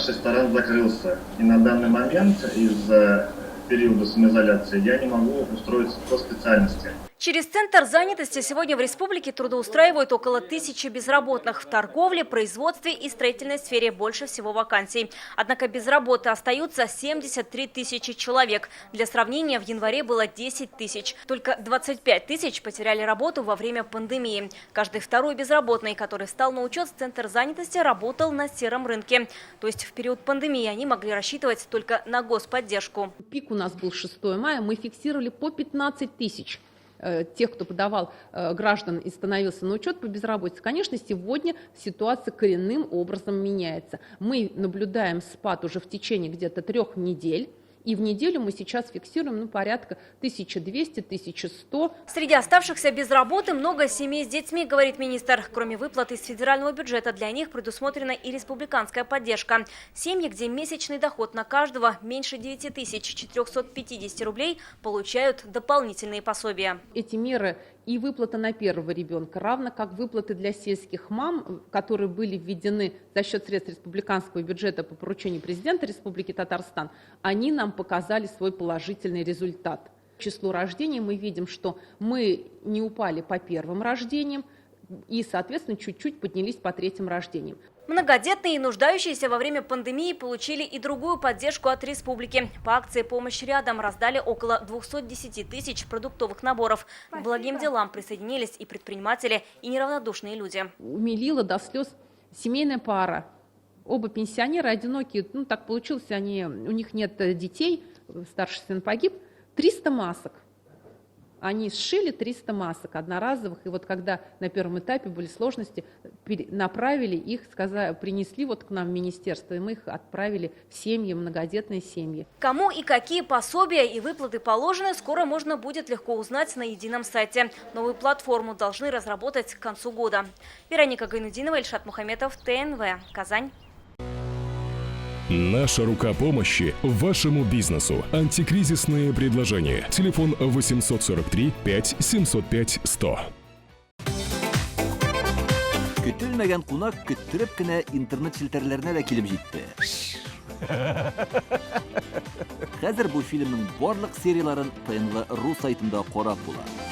наш ресторан закрылся. И на данный момент из-за периода самоизоляции я не могу устроиться по специальности. Через Центр занятости сегодня в республике трудоустраивают около 1000 безработных. В торговле, производстве и строительной сфере больше всего вакансий. Однако без работы остаются 73 тысячи человек. Для сравнения, в январе было 10 тысяч. Только 25 тысяч потеряли работу во время пандемии. Каждый второй безработный, который встал на учет в Центр занятости, работал на сером рынке. То есть в период пандемии они могли рассчитывать только на господдержку. Пик у нас был 6 мая, мы фиксировали по 15 тысяч. Тех, кто подавал граждан и становился на учет по безработице. Конечно, сегодня ситуация коренным образом меняется. Мы наблюдаем спад уже в течение где-то 3 недель. И в неделю мы сейчас фиксируем порядка 1200-1100. Среди оставшихся без работы много семей с детьми, говорит министр. Кроме выплаты из федерального бюджета, для них предусмотрена и республиканская поддержка. Семьи, где месячный доход на каждого меньше 9450 рублей, получают дополнительные пособия. Эти меры и выплата на первого ребенка, равно как выплаты для сельских мам, которые были введены за счет средств республиканского бюджета по поручению президента Республики Татарстан, они нам показали свой положительный результат. По числу рождений мы видим, что мы не упали по первым рождениям и, соответственно, чуть-чуть поднялись по третьим рождениям. Многодетные и нуждающиеся во время пандемии получили и другую поддержку от республики. По акции «Помощь рядом» раздали около 210 тысяч продуктовых наборов. К благим делам присоединились и предприниматели, и неравнодушные люди. Умилила до слез семейная пара. Оба пенсионеры одинокие, так получилось, у них нет детей, старший сын погиб. 300 масок. Они сшили 300 масок одноразовых, и вот когда на первом этапе были сложности, направили их, принесли к нам в министерство, и мы их отправили в семьи, многодетные семьи. Кому и какие пособия и выплаты положены, скоро можно будет легко узнать на едином сайте. Новую платформу должны разработать к концу года. Вероника Гайнудинова, Ильшат Мухаметов, ТНВ, Казань. Наша рука помощи вашему бизнесу. Антикризисные предложения. Телефон 843 5 705 100. Көтелмәгән кунак көттөреп кенә интернет челтәрләренә дә килеп җитте. Хәзер бу фильмның барлык серияларын ТНВ.ру сайтында карап була.